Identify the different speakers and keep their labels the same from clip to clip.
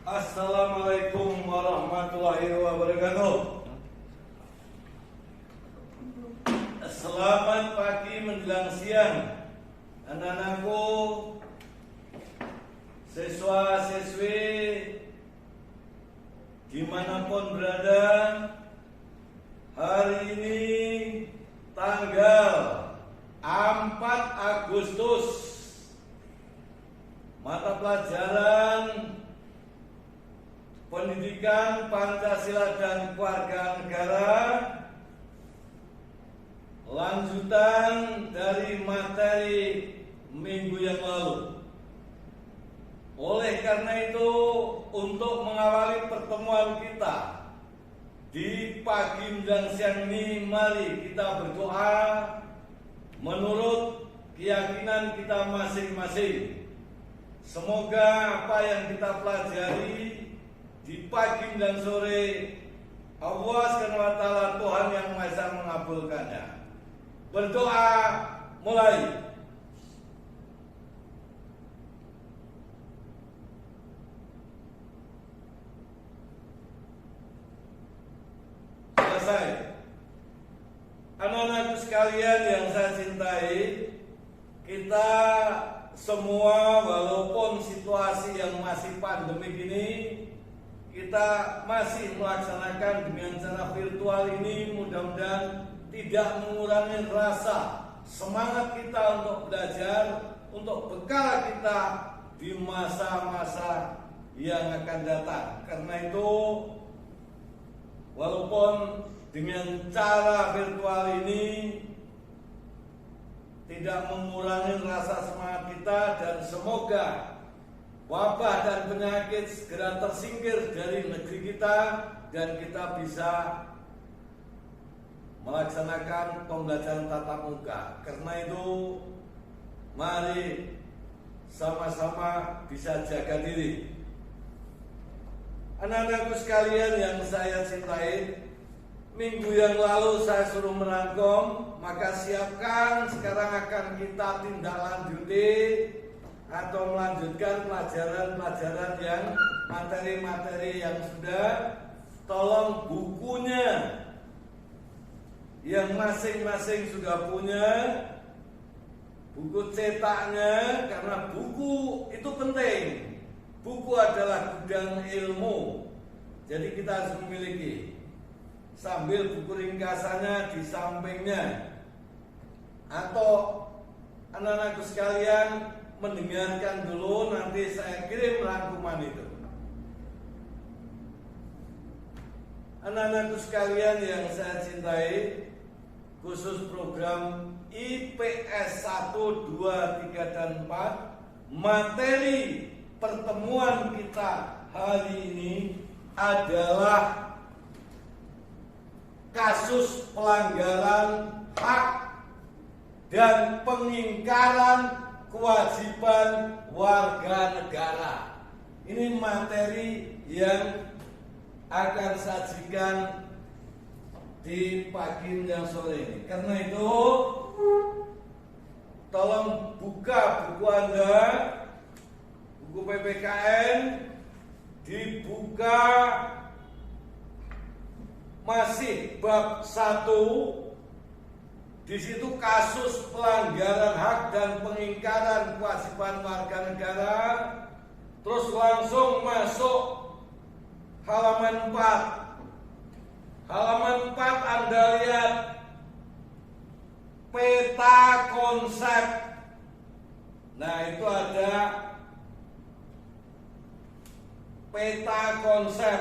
Speaker 1: Assalamualaikum warahmatullahi wabarakatuh. Selamat pagi menjelang siang, anak-anakku, siswa-siswi dimanapun berada. Hari ini tanggal 4 Agustus, mata pelajaran Pendidikan Pancasila dan Kewarganegaraan, lanjutan dari materi minggu yang lalu. Oleh karena itu, untuk mengawali pertemuan kita di pagi menjelang siang ini, mari kita berdoa menurut keyakinan kita masing-masing. Semoga apa yang kita pelajari di pagi dan sore, Allah SWT Tuhan Yang Maha Esa mengabulkannya. Berdoa mulai. Selesai. Anak-anakku sekalian yang saya cintai, kita semua walaupun situasi yang masih pandemi ini, kita masih melaksanakan dengan cara virtual ini. Mudah-mudahan tidak mengurangi rasa semangat kita untuk belajar, untuk bekal kita di masa-masa yang akan datang. Karena itu, walaupun dengan cara virtual ini tidak mengurangi rasa semangat kita, dan semoga wabah dan penyakit segera tersingkir dari negeri kita dan kita bisa melaksanakan pembelajaran tatap muka. Karena itu, mari sama-sama bisa jaga diri. Anak-anakku sekalian yang saya cintai, minggu yang lalu saya suruh merangkum, maka siapkan sekarang akan kita tindak lanjuti atau melanjutkan pelajaran-pelajaran yang materi-materi yang sudah. Tolong bukunya yang masing-masing sudah punya, buku cetaknya, karena buku itu penting. Buku adalah gudang ilmu, jadi kita harus memiliki. Sambil buku ringkasannya di sampingnya, atau anak-anakku sekalian mendengarkan dulu, nanti saya kirim rangkuman itu. Anak-anakku sekalian yang saya cintai, khusus program IPS 1, 2, 3, dan 4, materi pertemuan kita hari ini adalah kasus pelanggaran hak dan pengingkaran kewajiban warga negara. Ini materi yang akan sajikan di pagi dan sore ini. Karena itu, tolong buka buku Anda, buku PPKN, dibuka masih bab 1. Di situ kasus pelanggaran hak dan pengingkaran kewajiban warga negara. Terus langsung masuk halaman 4. Halaman 4 Anda lihat peta konsep. Nah, itu ada peta konsep.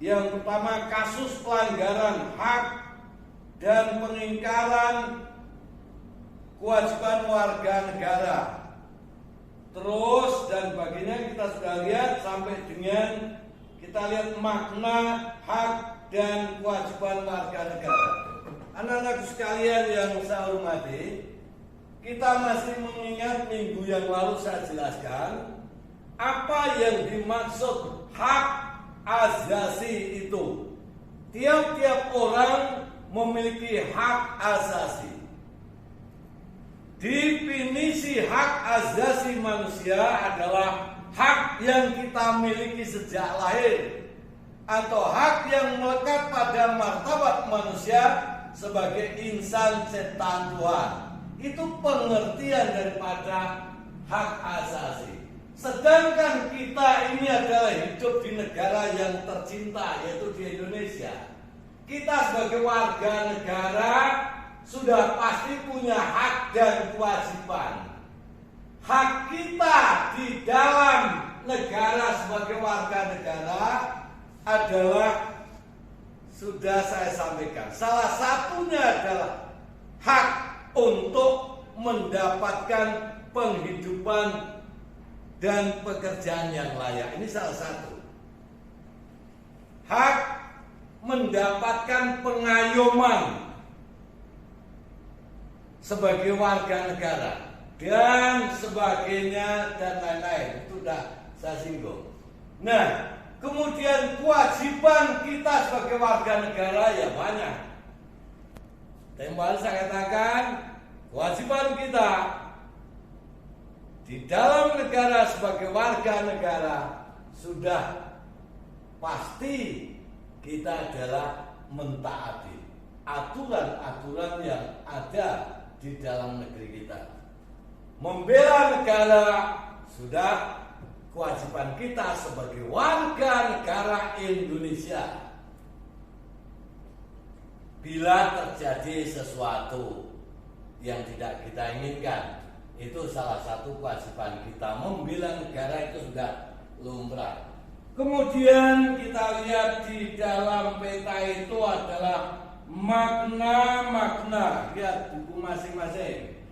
Speaker 1: Yang pertama, kasus pelanggaran hak dan pengingkaran kewajiban warga negara. Terus dan baginya kita sudah lihat sampai dengan kita lihat makna hak dan kewajiban warga negara. Anak-anak sekalian yang saya hormati, kita masih mengingat minggu yang lalu saya jelaskan apa yang dimaksud hak asasi itu. Tiap-tiap orang memiliki hak asasi. Definisi hak asasi manusia adalah hak yang kita miliki sejak lahir atau hak yang melekat pada martabat manusia sebagai insan ciptaan Tuhan. Itu pengertian daripada hak asasi. Sedangkan kita ini adalah hidup di negara yang tercinta, yaitu di Indonesia. Kita sebagai warga negara sudah pasti punya hak dan kewajiban. Hak kita di dalam negara sebagai warga negara adalah sudah saya sampaikan. Salah satunya adalah hak untuk mendapatkan penghidupan dan pekerjaan yang layak. Ini salah satu. Hak mendapatkan pengayoman sebagai warga negara dan sebagainya dan lain-lain. Itu sudah saya singgung. Nah, kemudian kewajiban kita sebagai warga negara ya banyak. Kembali saya katakan, kewajiban kita di dalam negara sebagai warga negara sudah pasti kita adalah mentaati aturan-aturan yang ada di dalam negeri kita. Membela negara sudah kewajiban kita sebagai warga negara Indonesia. Bila terjadi sesuatu yang tidak kita inginkan, itu salah satu kewajiban kita. Membela negara itu sudah lumrah. Kemudian kita lihat di dalam peta itu adalah makna-makna. Lihat buku masing-masing.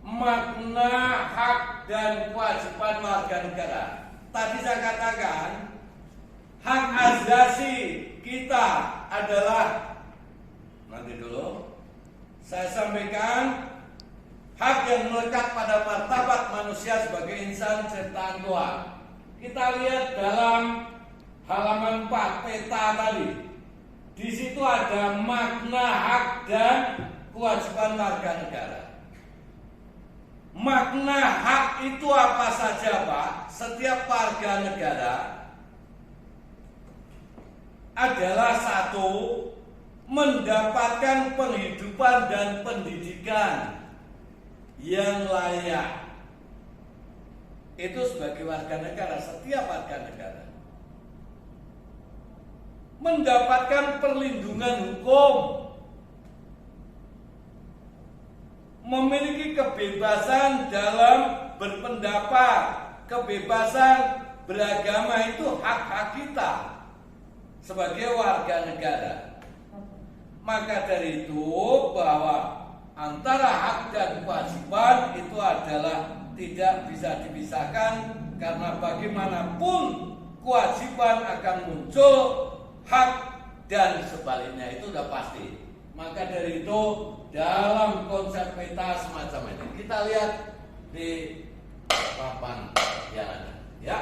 Speaker 1: Makna hak dan kewajiban warga negara. Tadi saya katakan hak asasi kita adalah, nanti dulu saya sampaikan, hak yang melekat pada martabat manusia sebagai insan ciptaan Tuhan. Kita lihat dalam halaman 4 peta tadi. Di situ ada makna hak dan kewajiban warga negara. Makna hak itu apa saja, Pak? Setiap warga negara adalah satu, mendapatkan penghidupan dan pendidikan yang layak. Itu sebagai warga negara, setiap warga negara. Mendapatkan perlindungan hukum, memiliki kebebasan dalam berpendapat, kebebasan beragama, itu hak-hak kita sebagai warga negara. Maka dari itu bahwa antara hak dan kewajiban itu adalah tidak bisa dipisahkan, karena bagaimanapun kewajiban akan muncul, hak dan sebaliknya itu sudah pasti. Maka dari itu dalam konsep peta semacam ini kita lihat di papan yang ada, ya.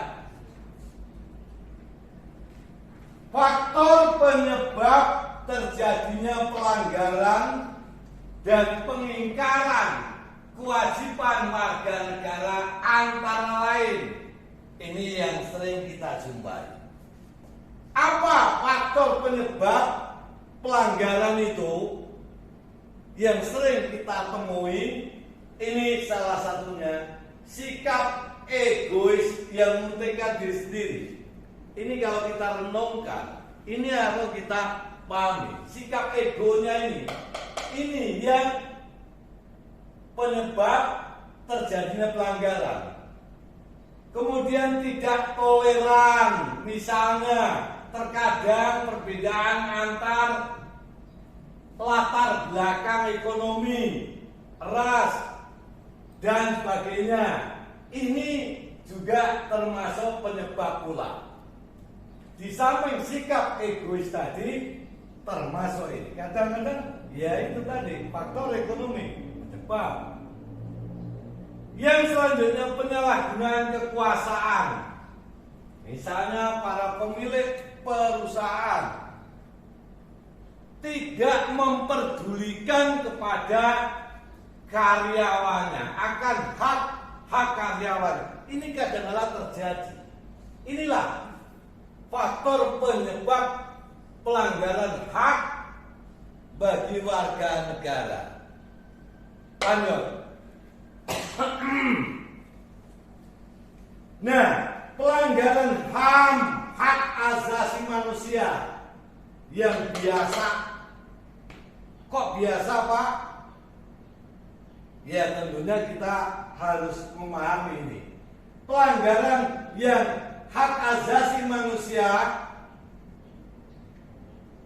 Speaker 1: Faktor penyebab terjadinya pelanggaran dan pengingkaran kewajiban warga negara antara lain, ini yang sering kita jumpai. Apa faktor penyebab pelanggaran itu yang sering kita temui? Ini salah satunya sikap egois yang mementingkan diri sendiri. Ini kalau kita renungkan, ini harus kita pahami. Sikap egonya ini yang penyebab terjadinya pelanggaran. Kemudian tidak toleran, misalnya terkadang perbedaan antar latar belakang ekonomi, ras, dan sebagainya. Ini juga termasuk penyebab pula. Di samping sikap egois tadi, termasuk ini. Kadang-kadang ya itu tadi, faktor ekonomi penyebab. Yang selanjutnya penyalahgunaan kekuasaan. Misalnya para pemilik perusahaan tidak memperdulikan kepada karyawannya akan hak karyawan. Ini kadang-kadang terjadi. Inilah faktor penyebab pelanggaran hak bagi warga negara. Lanjut. Nah, pelanggaran HAM, hak asasi manusia yang biasa. Kok biasa, Pak? Ya, tentunya kita harus memahami ini. Pelanggaran yang hak asasi manusia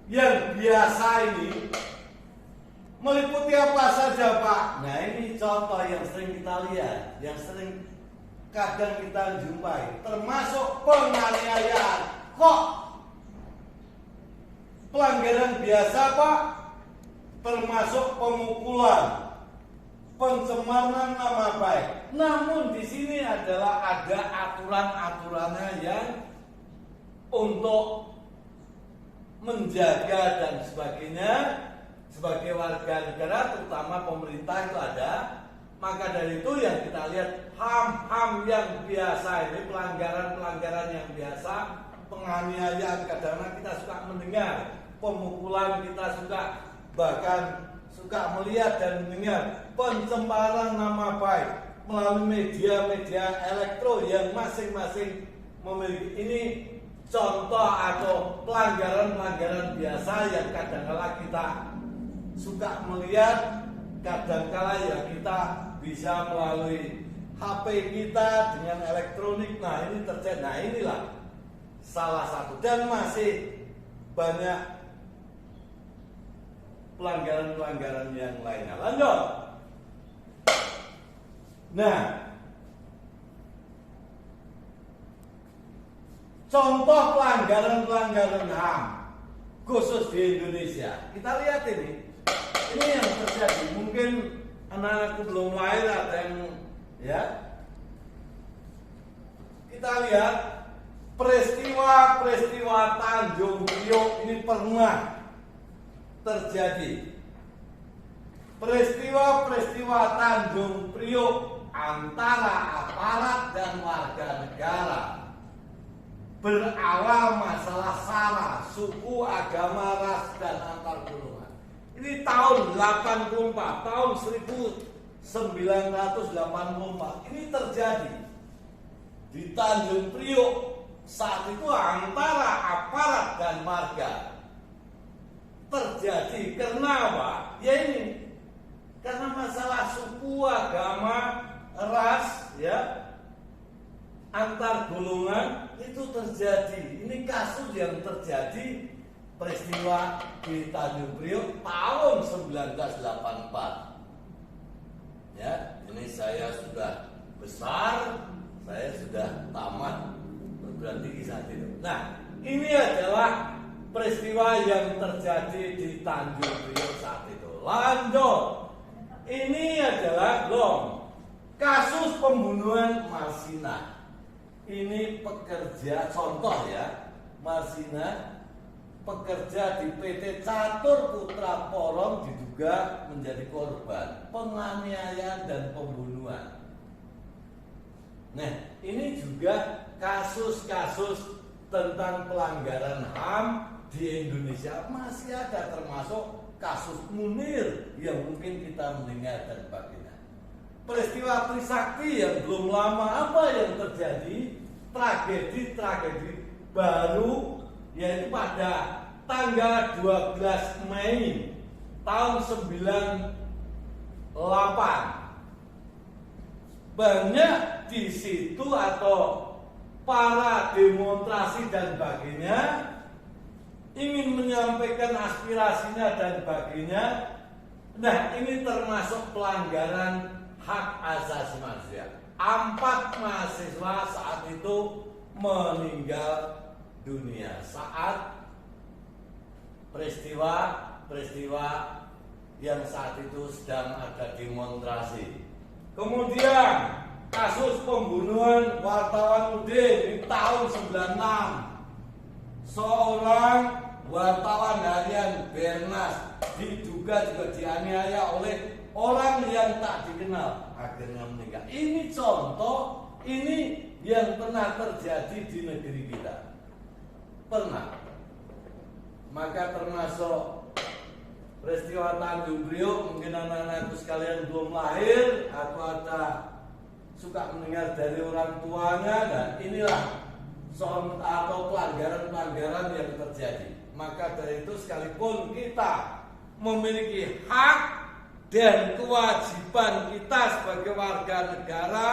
Speaker 1: yang biasa ini meliputi apa saja, Pak? Nah, ini contoh yang sering kita lihat, yang sering kadang kita jumpai, termasuk penganiayaan. Kok pelanggaran biasa, Pak? Termasuk pemukulan, pencemaran nama baik. Namun di sini adalah ada aturan-aturannya yang untuk menjaga dan sebagainya. Sebagai warga negara, terutama pemerintah itu ada. Maka dari itu yang kita lihat HAM-HAM yang biasa ini, pelanggaran-pelanggaran yang biasa, penganiayaan, kadang-kadang kita suka mendengar, pemukulan kita bahkan suka melihat dan mendengar, pencemaran nama baik melalui media-media elektro yang masing-masing memiliki. Ini contoh atau pelanggaran-pelanggaran biasa yang kadang-kadang kita suka melihat, kadang-kala ya kita bisa melalui HP kita dengan elektronik. Nah, ini terjadi. Nah, inilah salah satu, dan masih banyak pelanggaran-pelanggaran yang lainnya. Lanjut. Nah, contoh pelanggaran-pelanggaran HAM khusus di Indonesia. Kita lihat ini yang terjadi. Mungkin anak-anakku belum lahir, ada yang ya. Kita lihat peristiwa Tanjung Priok ini pernah terjadi. Peristiwa Tanjung Priok antara aparat dan warga negara berawal masalah sara, suku, agama, ras, dan antar golongan. Ini tahun 84, tahun 1984 ini terjadi di Tanjung Priok. Saat itu antara aparat dan warga terjadi karena apa? Ya ini, karena masalah suku, agama, ras, ya, antar golongan itu terjadi. Ini kasus yang terjadi, peristiwa di Tanjung Priok tahun 1984. Ya, ini saya sudah besar, saya sudah tamat perguruan tinggi saat itu. Nah, ini adalah peristiwa yang terjadi di Tanjung Priok saat itu. Lanjut, ini adalah kasus pembunuhan Marsina. Ini pekerja, contoh ya, Marsina pekerja di PT Catur Putra Porong diduga menjadi korban penganiayaan dan pembunuhan. Nah, ini juga kasus-kasus tentang pelanggaran HAM di Indonesia masih ada, termasuk kasus Munir yang mungkin kita mendengar dan sebagainya. Peristiwa Trisakti yang belum lama apa yang terjadi, tragedi baru, yaitu pada tanggal 12 Mei tahun 98. Banyak di situ atau para demonstrasi dan sebagainya ingin menyampaikan aspirasinya dan sebagainya. Nah, ini termasuk pelanggaran hak asasi manusia. 4 mahasiswa saat itu meninggal dunia saat peristiwa yang saat itu sedang ada demonstrasi. Kemudian kasus pembunuhan wartawan Udin di tahun 96. Seorang wartawan harian Bernas diduga juga dianiaya oleh orang yang tak dikenal, akhirnya meninggal. Ini contoh, ini yang pernah terjadi di negeri kita. Pernah. Maka termasuk peristiwa Tanjung Priok, mungkin anak-anakku sekalian belum lahir atau ada suka mendengar dari orang tuanya, dan inilah soal atau pelanggaran-pelanggaran yang terjadi. Maka dari itu sekalipun kita memiliki hak dan kewajiban kita sebagai warga negara,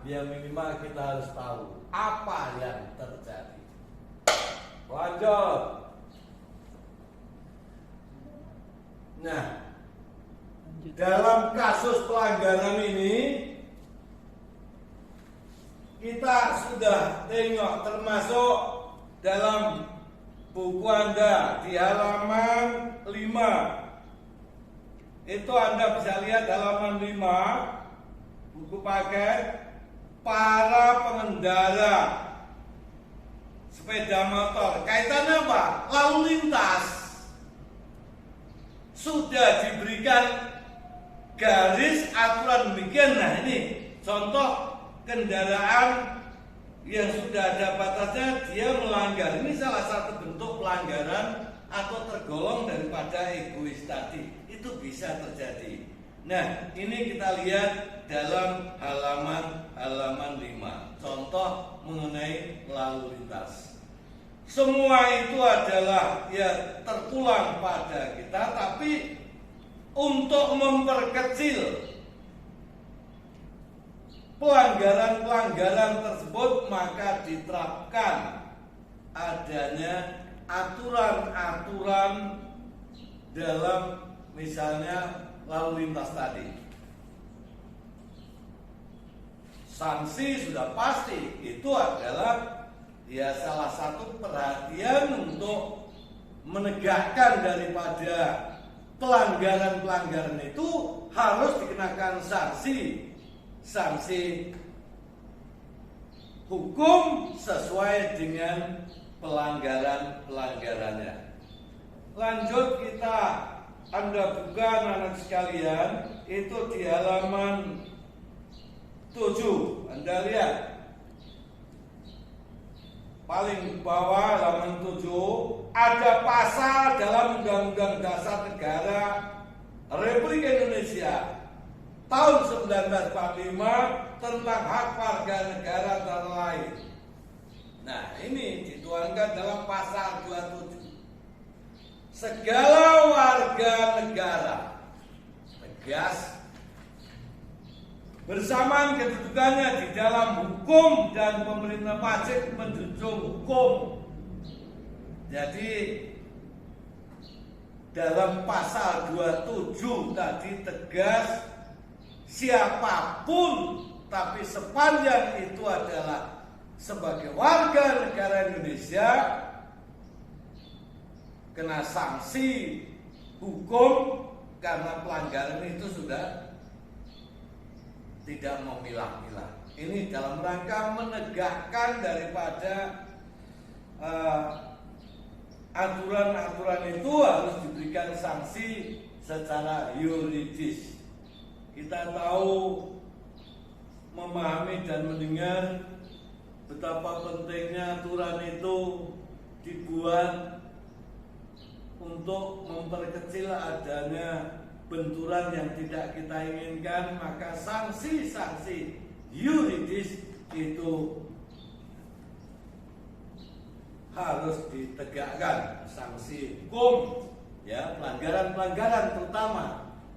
Speaker 1: ya minimal kita harus tahu apa yang terjadi. Lanjut. Nah, dalam kasus pelanggaran ini kita sudah tengok, termasuk dalam buku Anda di halaman 5. Itu Anda bisa lihat halaman 5, buku paket para pengendara sepeda motor. Kaitannya apa? Lalu lintas. Sudah diberikan garis aturan demikian. Nah, ini contoh kendaraan yang sudah ada batasnya, dia melanggar. Ini salah satu bentuk pelanggaran atau tergolong daripada egois tadi. Itu bisa terjadi. Nah, ini kita lihat dalam halaman 5. Contoh mengenai lalu lintas. Semua itu adalah ya terpulang pada kita, tapi untuk memperkecil pelanggaran-pelanggaran tersebut, maka diterapkan adanya aturan-aturan dalam misalnya lalu lintas tadi. Sanksi sudah pasti, itu adalah ya salah satu perhatian untuk menegakkan daripada pelanggaran-pelanggaran itu harus dikenakan sanksi hukum sesuai dengan pelanggaran-pelanggarannya. Lanjut, kita Anda buka anak sekalian, itu di halaman 7. Anda lihat paling bawah halaman 7 ada pasal dalam Undang-Undang Dasar Negara Republik Indonesia tahun 1945 tentang hak warga negara antara lain. Nah, ini dituangkan dalam pasal 27. Segala warga negara, tegas, bersamaan kedudukannya di dalam hukum dan pemerintah wajib menjunjung hukum. Jadi dalam pasal 27 tadi tegas, siapapun tapi sepanjang itu adalah sebagai warga negara Indonesia kena sanksi hukum karena pelanggaran itu sudah tidak memilah-milah. Ini dalam rangka menegakkan daripada aturan-aturan itu harus diberikan sanksi secara yuridis. Kita tahu, memahami dan mendengar betapa pentingnya aturan itu dibuat untuk memperkecil adanya benturan yang tidak kita inginkan, maka sanksi-sanksi yuridis itu harus ditegakkan, sanksi hukum, ya pelanggaran-pelanggaran terutama.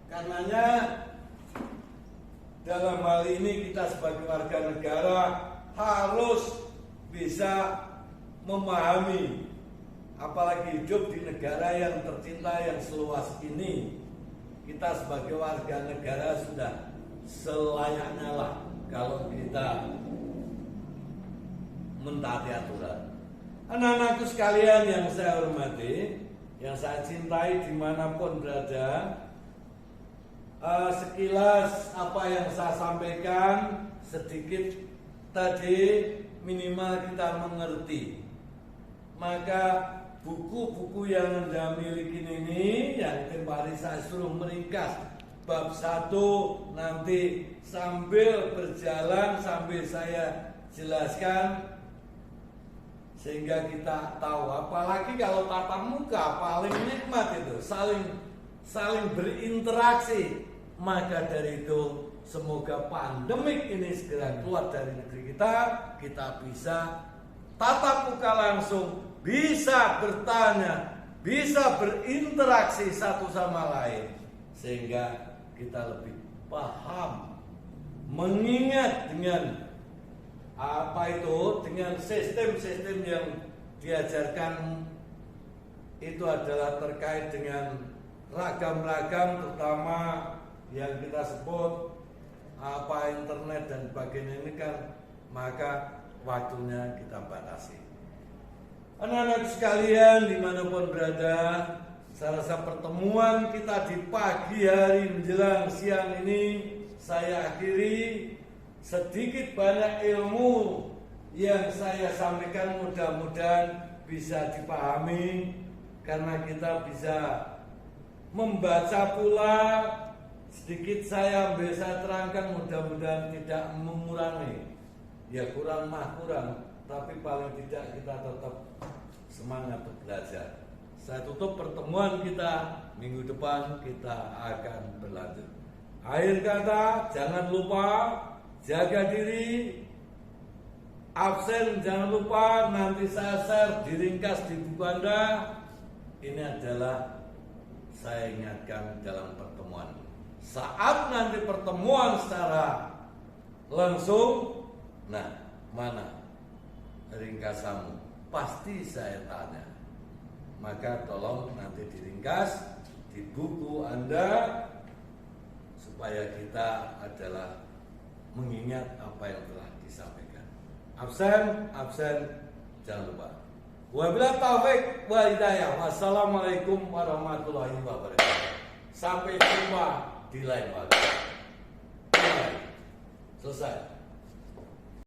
Speaker 1: Karenanya dalam hal ini kita sebagai warga negara harus bisa memahami, apalagi hidup di negara yang tercinta yang seluas ini. Kita sebagai warga negara sudah selayaknya lah kalau kita mentaati aturan. Anak-anakku sekalian yang saya hormati, yang saya cintai dimanapun berada, sekilas apa yang saya sampaikan sedikit tadi minimal kita mengerti. Maka buku-buku yang Anda miliki ini yang tempoh hari saya suruh meringkas bab 1, nanti sambil berjalan sambil saya jelaskan sehingga kita tahu. Apalagi kalau tatap muka paling nikmat itu saling berinteraksi. Maka dari itu semoga pandemik ini segera keluar dari negeri kita bisa tatap muka langsung, bisa bertanya, bisa berinteraksi satu sama lain, sehingga kita lebih paham, mengingat dengan dengan sistem-sistem yang diajarkan itu adalah terkait dengan ragam-ragam, terutama yang kita sebut internet dan sebagainya ini kan, maka waktunya kita batasi. Anak-anak sekalian dimanapun berada, saya rasa pertemuan kita di pagi hari menjelang siang ini saya akhiri. Sedikit banyak ilmu yang saya sampaikan mudah-mudahan bisa dipahami, karena kita bisa membaca pula. Sedikit saya bisa terangkan, mudah-mudahan tidak mengurangi. Ya kurang mah kurang, tapi paling tidak kita tetap semangat untuk belajar. Saya tutup pertemuan kita, minggu depan kita akan berlanjut. Akhir kata, jangan lupa jaga diri, absen jangan lupa, nanti saya share diringkas di buku Anda. Ini adalah saya ingatkan dalam pertemuan. Saat nanti pertemuan secara langsung, nah mana ringkasanmu? Pasti saya tanya. Maka tolong nanti diringkas di buku Anda supaya kita adalah mengingat apa yang telah disampaikan. Absen jangan lupa. Wabillahi taufik wal hidayah. Wassalamualaikum warahmatullahi wabarakatuh. Sampai jumpa di lain waktu. Selesai.